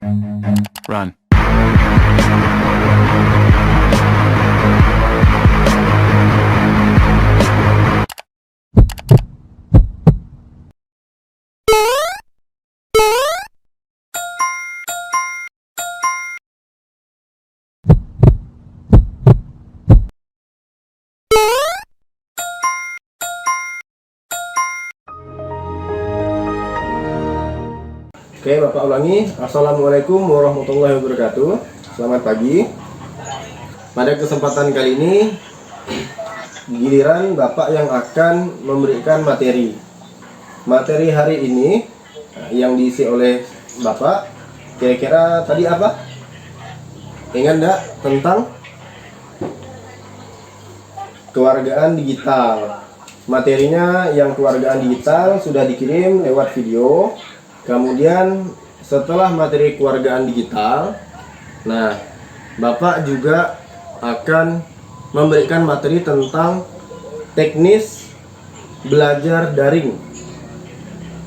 Run. Oke, Bapak ulangi. Assalamualaikum warahmatullahi wabarakatuh. Selamat pagi. Pada kesempatan kali ini, giliran Bapak yang akan memberikan materi. Materi hari ini yang diisi oleh Bapak, kira-kira tadi apa? Ingat enggak tentang kewargaan digital? Materinya yang kewargaan digital sudah dikirim lewat video. Kemudian setelah materi kewargaan digital, nah Bapak juga akan memberikan materi tentang teknis belajar daring.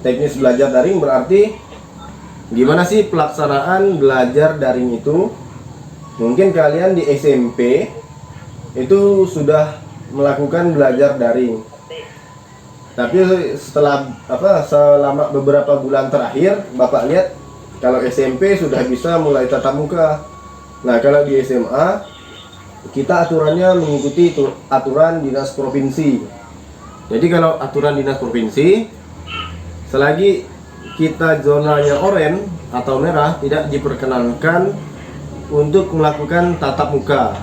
Teknis belajar daring berarti gimana sih pelaksanaan belajar daring itu? Mungkin kalian di SMP itu sudah melakukan belajar daring. Tapi selama beberapa bulan terakhir Bapak lihat kalau SMP sudah bisa mulai tatap muka. Nah, kalau di SMA kita aturannya mengikuti aturan dinas provinsi. Jadi kalau aturan dinas provinsi, selagi kita zonanya oranye atau merah, tidak diperkenankan untuk melakukan tatap muka.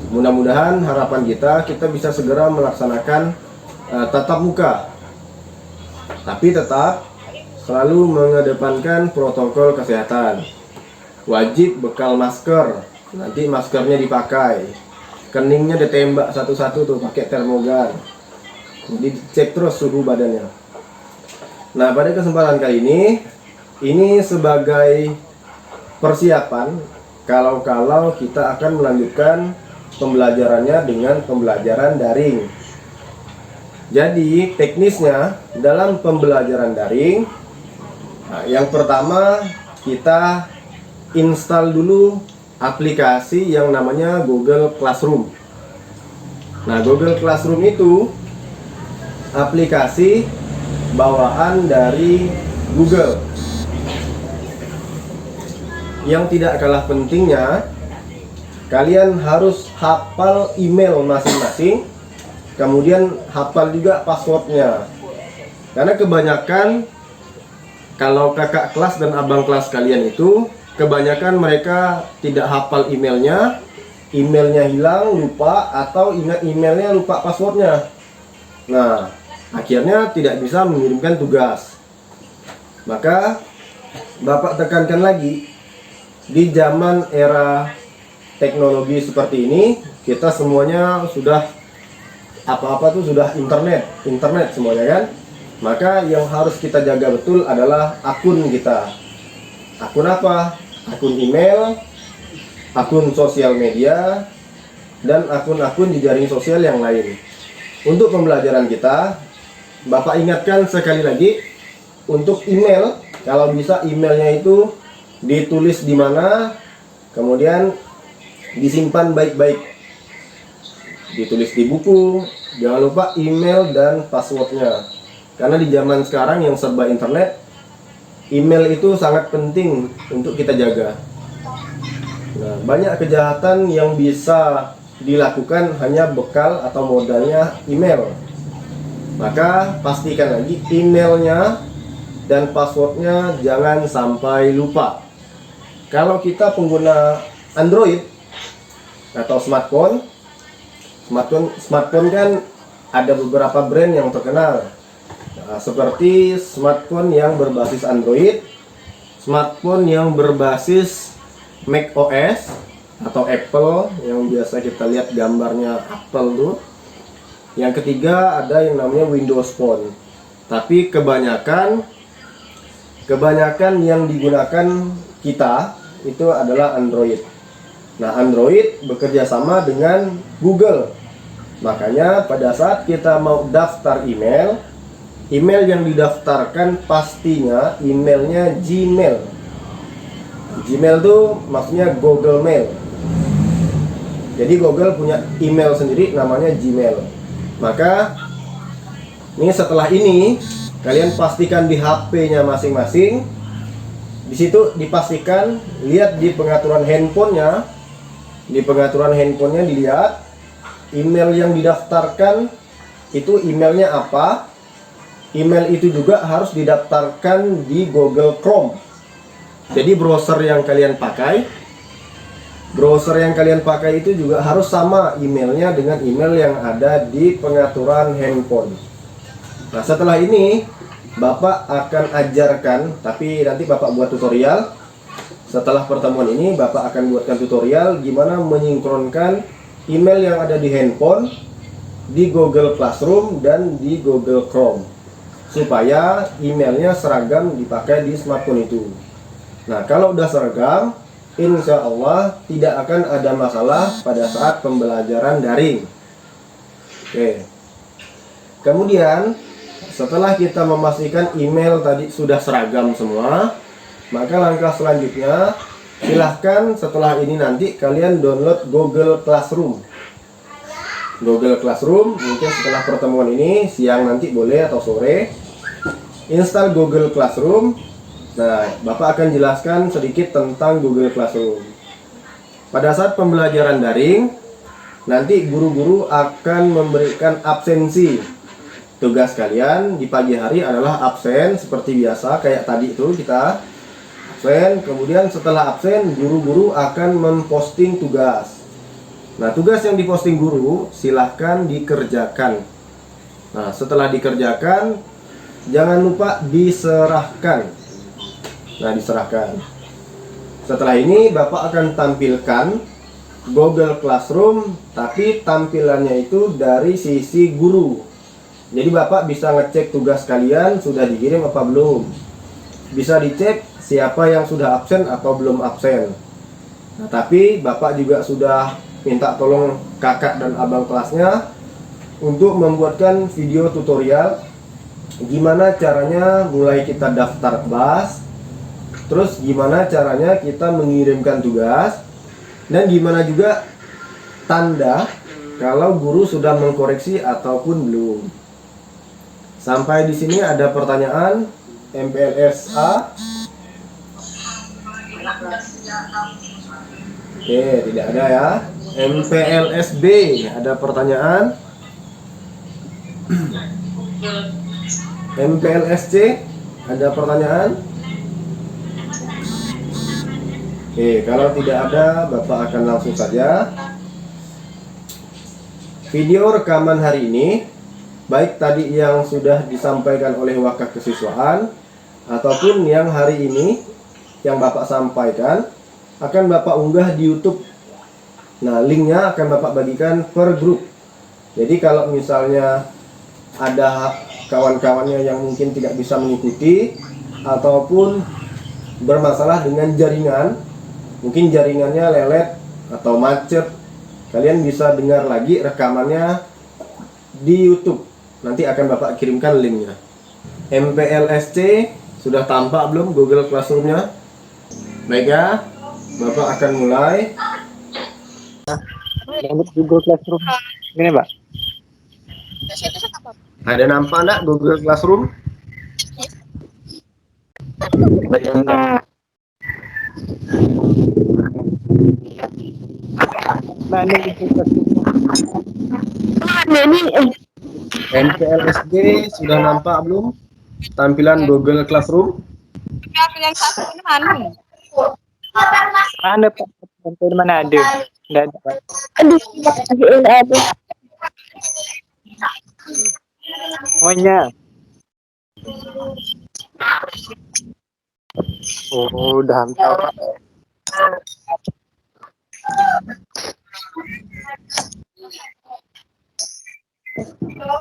Mudah-mudahan harapan kita bisa segera melaksanakan tatap muka, tapi tetap selalu mengedepankan protokol kesehatan. Wajib bekal masker, nanti maskernya dipakai, keningnya ditembak satu-satu tuh pakai termogan, jadi cek terus suhu badannya. Nah, pada kesempatan kali ini sebagai persiapan kalau kita akan melanjutkan pembelajarannya dengan pembelajaran daring. Jadi teknisnya dalam pembelajaran daring, nah, yang pertama kita install dulu aplikasi yang namanya Google Classroom. Nah, Google Classroom itu aplikasi bawaan dari Google. Yang tidak kalah pentingnya, kalian harus hafal email masing-masing. Kemudian hafal juga passwordnya. Karena kebanyakan kalau kakak kelas dan abang kelas kalian itu, kebanyakan mereka tidak hafal emailnya, emailnya hilang, lupa, atau ingat emailnya lupa passwordnya. Nah, akhirnya tidak bisa mengirimkan tugas. Maka Bapak tekankan lagi, di zaman era teknologi seperti ini, kita semuanya sudah apa-apa tuh sudah internet semuanya kan. Maka yang harus kita jaga betul adalah akun kita. Akun apa? Akun email, akun sosial media, dan akun-akun di jaring sosial yang lain. Untuk pembelajaran kita, Bapak ingatkan sekali lagi, untuk email, kalau bisa emailnya itu ditulis di mana, kemudian disimpan baik-baik, ditulis di buku. Jangan lupa email dan passwordnya, karena di zaman sekarang yang serba internet, email itu sangat penting untuk kita jaga. Nah, banyak kejahatan yang bisa dilakukan hanya bekal atau modalnya email. Maka pastikan lagi emailnya dan passwordnya jangan sampai lupa. Kalau kita pengguna Android atau smartphone kan ada beberapa brand yang terkenal. Nah, seperti smartphone yang berbasis Android, smartphone yang berbasis macOS atau Apple yang biasa kita lihat gambarnya Apple tuh. Yang ketiga ada yang namanya Windows Phone. Tapi kebanyakan yang digunakan kita itu adalah Android. Nah, Android bekerja sama dengan Google. Makanya pada saat kita mau daftar email yang didaftarkan pastinya emailnya Gmail. Gmail tuh maksudnya Google Mail. Jadi Google punya email sendiri namanya Gmail. Maka ini setelah ini kalian pastikan di HP-nya masing-masing. Di situ dipastikan, lihat di pengaturan handphonenya. Di pengaturan handphonenya dilihat email yang didaftarkan itu emailnya apa. Email itu juga harus didaftarkan di Google Chrome. Jadi browser yang kalian pakai itu juga harus sama emailnya dengan email yang ada di pengaturan handphone. Nah, setelah ini Bapak akan ajarkan, tapi nanti Bapak buat tutorial. Setelah pertemuan ini Bapak akan buatkan tutorial gimana menyinkronkan email yang ada di handphone, di Google Classroom, dan di Google Chrome, supaya emailnya seragam dipakai di smartphone itu. Nah, kalau udah seragam, insya Allah tidak akan ada masalah pada saat pembelajaran daring. Oke. Kemudian setelah kita memastikan email tadi sudah seragam semua, maka langkah selanjutnya silahkan setelah ini nanti kalian download Google Classroom. Google Classroom mungkin setelah pertemuan ini siang nanti boleh atau sore. Install Google Classroom. Nah, Bapak akan jelaskan sedikit tentang Google Classroom. Pada saat pembelajaran daring, nanti guru-guru akan memberikan absensi. Tugas kalian di pagi hari adalah absen seperti biasa, kayak tadi itu kita absen. Kemudian setelah absen, guru-guru akan memposting tugas. Nah, tugas yang diposting guru silahkan dikerjakan. Nah, setelah dikerjakan, jangan lupa diserahkan. Nah, diserahkan. Setelah ini Bapak akan tampilkan Google Classroom, tapi tampilannya itu dari sisi guru. Jadi Bapak bisa ngecek tugas kalian sudah dikirim apa belum. Bisa dicek siapa yang sudah absen atau belum absen. Nah, tapi Bapak juga sudah minta tolong kakak dan abang kelasnya untuk membuatkan video tutorial gimana caranya mulai kita daftar kelas, terus gimana caranya kita mengirimkan tugas, dan gimana juga tanda kalau guru sudah mengkoreksi ataupun belum. Sampai di sini ada pertanyaan MPLS-A? Oke, tidak ada ya. MPLS-B ada pertanyaan? MPLS-C ada pertanyaan? Oke, kalau tidak ada, Bapak akan langsung saja. Video rekaman hari ini, baik tadi yang sudah disampaikan oleh wakaf kesiswaan, ataupun yang hari ini, yang Bapak sampaikan, akan Bapak unggah di YouTube. Nah, linknya akan Bapak bagikan per grup. Jadi kalau misalnya ada kawan-kawannya yang mungkin tidak bisa mengikuti, ataupun bermasalah dengan jaringan, mungkin jaringannya lelet atau macet, kalian bisa dengar lagi rekamannya di YouTube. Nanti akan Bapak kirimkan linknya. MPLSC sudah tampak belum Google Classroom-nya? Baik ya, Bapak akan mulai. Google Classroom ini, Pak. Ada nampak enggak Google Classroom? MPLSD sudah nampak belum tampilan Google Classroom? Mana Pak? Mana ada? Tidak ada, Pak. Semuanya. Oh, udah hampir.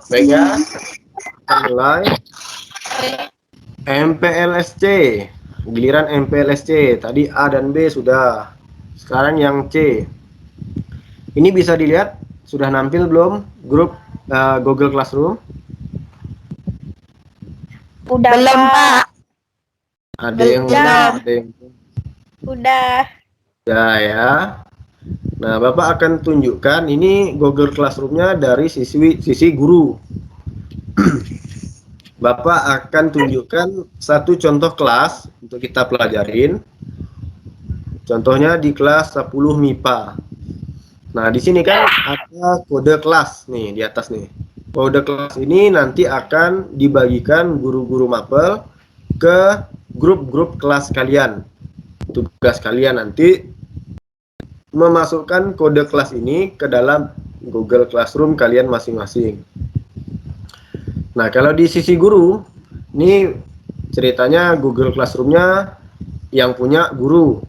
Baik ya, mulai. MPLSC, giliran MPLSC. Tadi A dan B sudah, sekarang yang C. Ini bisa dilihat sudah nampil belum grup Google Classroom? Udah belum, Pak. Ada yang belum, ada yang belum. Udah. Ya. Nah, Bapak akan tunjukkan ini Google Classroom-nya dari sisi guru. Bapak akan tunjukkan satu contoh kelas untuk kita pelajarin. Contohnya di kelas 10 MIPA. Nah, di sini kan ada kode kelas nih di atas nih. Kode kelas ini nanti akan dibagikan guru-guru mapel ke grup-grup kelas kalian. Tugas kalian nanti memasukkan kode kelas ini ke dalam Google Classroom kalian masing-masing. Nah, kalau di sisi guru, ini ceritanya Google Classroom-nya yang punya guru.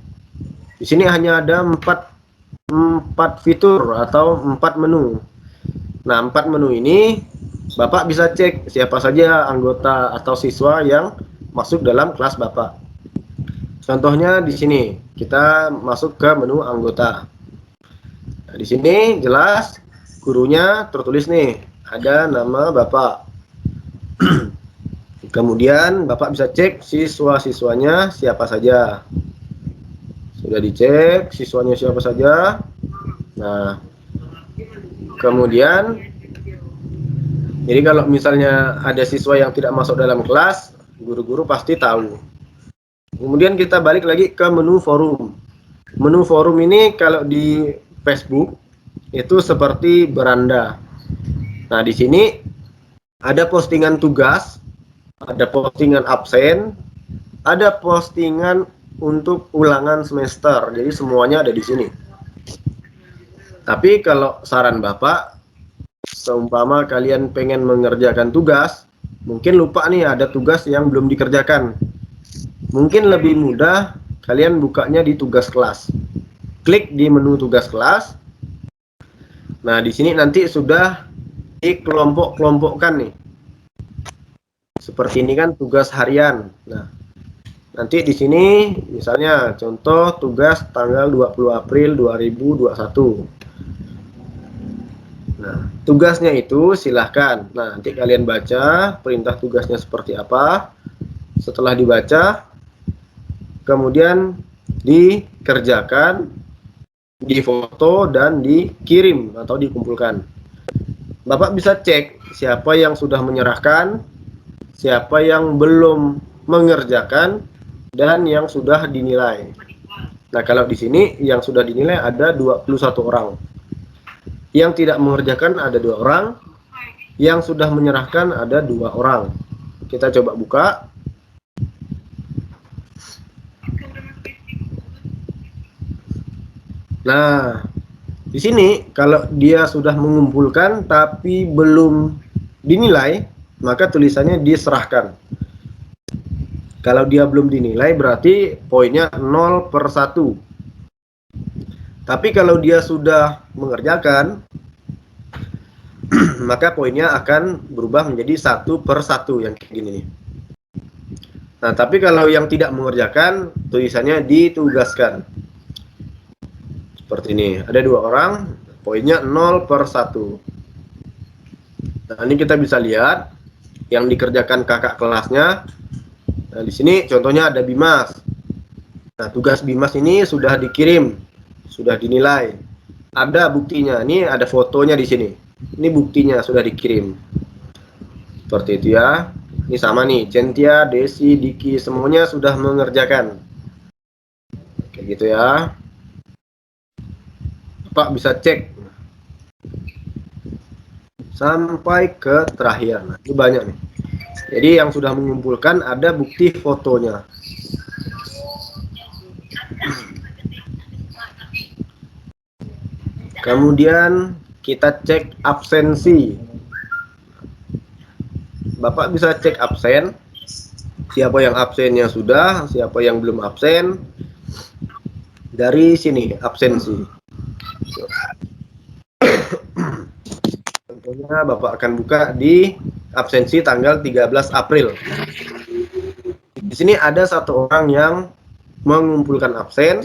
Di sini hanya ada 4 fitur atau 4 menu. Nah, 4 menu ini Bapak bisa cek siapa saja anggota atau siswa yang masuk dalam kelas Bapak. Contohnya di sini, kita masuk ke menu anggota. Nah, di sini jelas gurunya tertulis nih, ada nama Bapak. Kemudian Bapak bisa cek siswa-siswanya siapa saja. Sudah dicek siswanya siapa saja. Nah, kemudian jadi kalau misalnya ada siswa yang tidak masuk dalam kelas, guru-guru pasti tahu. Kemudian kita balik lagi ke menu forum. Menu forum ini kalau di Facebook itu seperti beranda. Nah, di sini ada postingan tugas, ada postingan absen, ada postingan untuk ulangan semester. Jadi semuanya ada di sini. Tapi kalau saran Bapak, seumpama kalian pengen mengerjakan tugas, mungkin lupa nih ada tugas yang belum dikerjakan. Mungkin lebih mudah kalian bukanya di tugas kelas. Klik di menu tugas kelas. Nah, di sini nanti sudah dikelompok-kelompokkan nih. Seperti ini kan tugas harian. Nah, nanti di sini misalnya contoh tugas tanggal 20 April 2021. Nah, tugasnya itu silahkan. Nah, nanti kalian baca perintah tugasnya seperti apa. Setelah dibaca, kemudian dikerjakan, difoto, dan dikirim atau dikumpulkan. Bapak bisa cek siapa yang sudah menyerahkan, siapa yang belum mengerjakan, dan yang sudah dinilai. Nah, kalau di sini yang sudah dinilai ada 21 orang. Yang tidak mengerjakan ada 2 orang. Yang sudah menyerahkan ada 2 orang. Kita coba buka. Nah, di sini kalau dia sudah mengumpulkan tapi belum dinilai, maka tulisannya diserahkan. Kalau dia belum dinilai berarti poinnya 0/1. Tapi kalau dia sudah mengerjakan, maka poinnya akan berubah menjadi 1/1 yang kayak gini nih. Nah, tapi kalau yang tidak mengerjakan, tulisannya ditugaskan. Seperti ini, ada 2 orang, poinnya 0/1. Nah, ini kita bisa lihat yang dikerjakan kakak kelasnya. Nah, di sini contohnya ada Bimas. Nah, tugas Bimas ini sudah dikirim, sudah dinilai. Ada buktinya, ini ada fotonya di sini. Ini buktinya sudah dikirim. Seperti itu ya. Ini sama nih, Centia, Desi, Diki, semuanya sudah mengerjakan. Kayak gitu ya. Pak bisa cek sampai ke terakhir. Nah, ini banyak nih. Jadi yang sudah mengumpulkan ada bukti fotonya. Kemudian kita cek absensi. Bapak bisa cek absen. Siapa yang absennya sudah, siapa yang belum absen. Dari sini absensi. Contohnya Bapak akan buka di absensi tanggal 13 April. Di sini ada 1 orang yang mengumpulkan absen.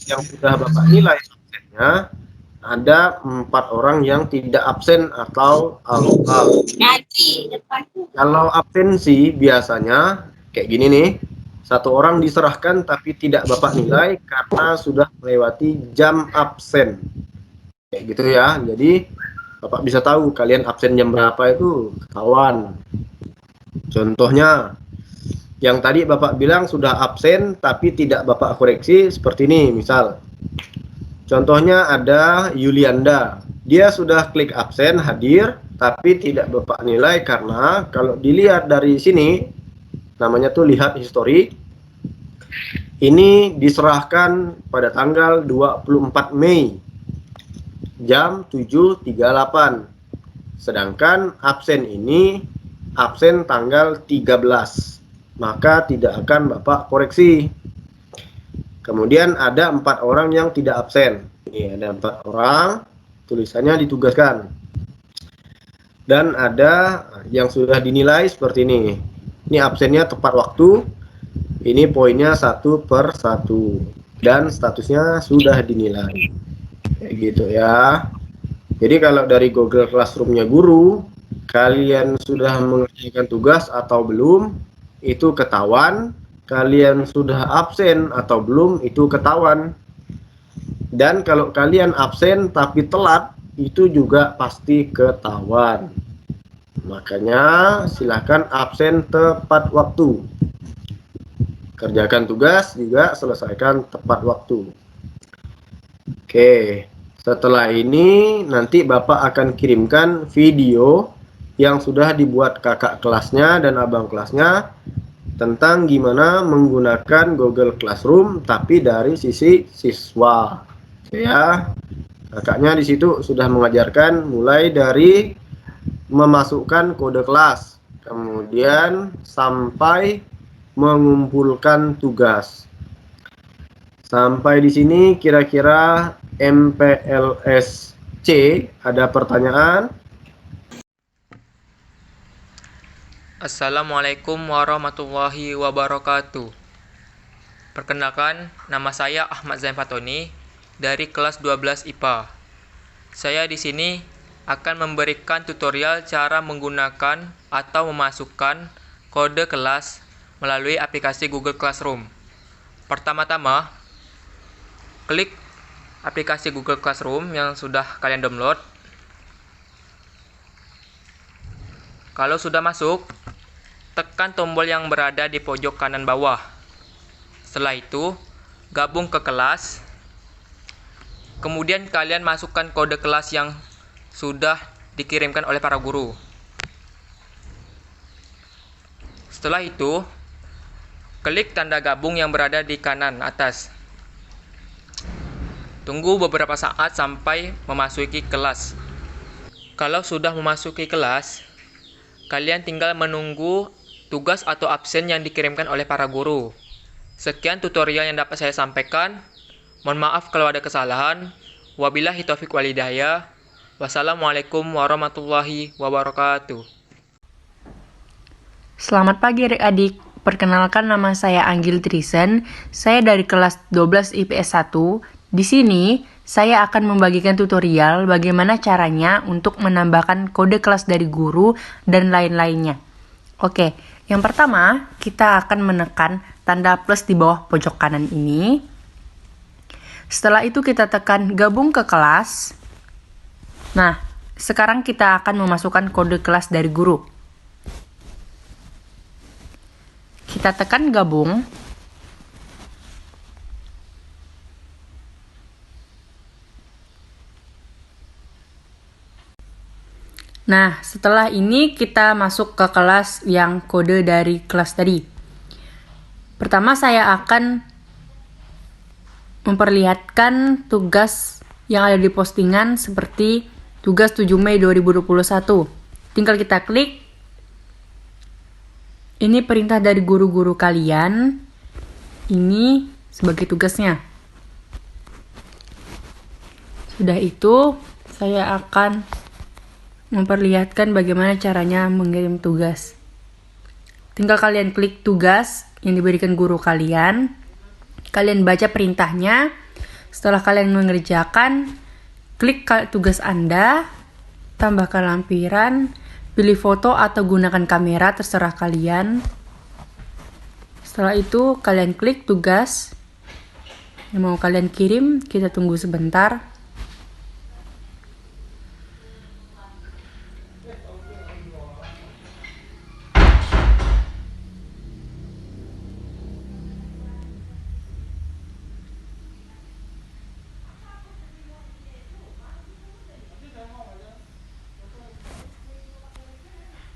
Yang sudah Bapak nilai absennya, ada 4 orang yang tidak absen atau out. Kalau absensi biasanya kayak gini nih. Satu orang diserahkan tapi tidak Bapak nilai karena sudah melewati jam absen. Kayak gitu ya. Jadi Bapak bisa tahu kalian absen jam berapa itu ketahuan. Contohnya, yang tadi Bapak bilang sudah absen tapi tidak Bapak koreksi seperti ini, misal. Contohnya ada Yulianda. Dia sudah klik absen hadir tapi tidak Bapak nilai karena kalau dilihat dari sini, namanya tuh lihat history. Ini diserahkan pada tanggal 24 Mei jam 7.38. Sedangkan absen ini absen tanggal 13. Maka tidak akan Bapak koreksi. Kemudian ada 4 orang yang tidak absen. Ini ada 4 orang, tulisannya ditugaskan. Dan ada yang sudah dinilai seperti ini. Ini absennya tepat waktu. Ini poinnya 1/1. Dan statusnya sudah dinilai. Kayak gitu ya. Jadi kalau dari Google Classroom-nya guru, kalian sudah mengerjakan tugas atau belum, itu ketahuan. Kalian sudah absen atau belum, itu ketahuan. Dan kalau kalian absen tapi telat, itu juga pasti ketahuan. Makanya silakan absen tepat waktu. Kerjakan tugas juga selesaikan tepat waktu. Oke, setelah ini nanti Bapak akan kirimkan video yang sudah dibuat kakak kelasnya dan abang kelasnya tentang gimana menggunakan Google Classroom tapi dari sisi siswa. Ya, kakaknya di situ sudah mengajarkan mulai dari memasukkan kode kelas, kemudian sampai mengumpulkan tugas. Sampai di sini kira-kira MPLS-C ada pertanyaan? Assalamualaikum warahmatullahi wabarakatuh. Perkenalkan, nama saya Ahmad Zain Fatoni dari kelas 12 IPA. Saya di sini akan memberikan tutorial cara menggunakan atau memasukkan kode kelas melalui aplikasi Google Classroom. Pertama-tama, klik aplikasi Google Classroom yang sudah kalian download. Kalau sudah masuk, tekan tombol yang berada di pojok kanan bawah. Setelah itu, gabung ke kelas. Kemudian kalian masukkan kode kelas yang sudah dikirimkan oleh para guru. Setelah itu, klik tanda gabung yang berada di kanan atas. Tunggu beberapa saat sampai memasuki kelas. Kalau sudah memasuki kelas, kalian tinggal menunggu tugas atau absen yang dikirimkan oleh para guru. Sekian tutorial yang dapat saya sampaikan. Mohon maaf kalau ada kesalahan. Wabillahi taufiq wal hidayah. Wassalamualaikum warahmatullahi wabarakatuh. Selamat pagi adik-adik. Perkenalkan, nama saya Anggil Trisen. Saya dari kelas 12 IPS 1. Di sini saya akan membagikan tutorial bagaimana caranya untuk menambahkan kode kelas dari guru dan lain-lainnya. Oke, yang pertama kita akan menekan tanda plus di bawah pojok kanan ini. Setelah itu kita tekan gabung ke kelas. Nah, sekarang kita akan memasukkan kode kelas dari guru. Kita tekan gabung. Nah, setelah ini kita masuk ke kelas yang kode dari kelas tadi. Pertama saya akan memperlihatkan tugas yang ada di postingan seperti tugas 7 Mei 2021. Tinggal kita klik. Ini perintah dari guru-guru kalian. Ini sebagai tugasnya. Sudah itu, saya akan memperlihatkan bagaimana caranya mengirim tugas. Tinggal kalian klik tugas yang diberikan guru kalian. Kalian baca perintahnya. Setelah kalian mengerjakan, klik tugas Anda, tambahkan lampiran, pilih foto atau gunakan kamera, terserah kalian. Setelah itu kalian klik tugas yang mau kalian kirim, kita tunggu sebentar.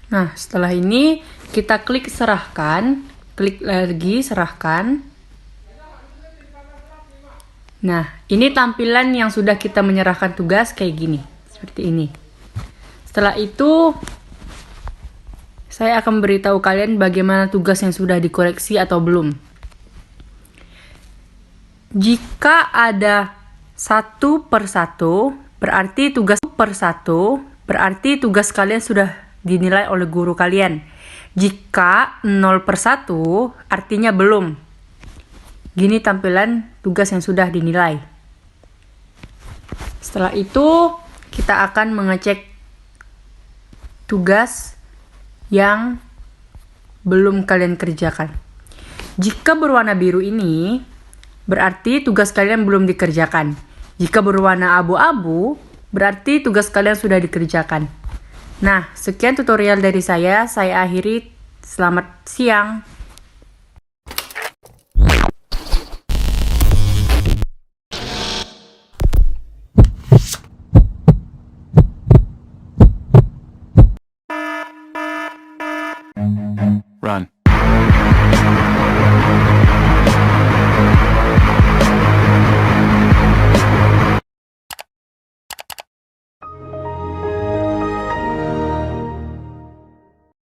Nah, setelah ini kita klik serahkan, klik lagi serahkan. Nah, ini tampilan yang sudah kita menyerahkan tugas kayak gini, seperti ini. Setelah itu, saya akan beritahu kalian bagaimana tugas yang sudah dikoreksi atau belum. Jika ada 1 per 1, berarti tugas kalian sudah dinilai oleh guru kalian. Jika 0 per 1, artinya belum. Gini tampilan tugas yang sudah dinilai. Setelah itu, kita akan mengecek tugas yang belum kalian kerjakan. Jika berwarna biru ini, berarti tugas kalian belum dikerjakan. Jika berwarna abu-abu, berarti tugas kalian sudah dikerjakan. Nah, sekian tutorial dari saya akhiri. Selamat siang.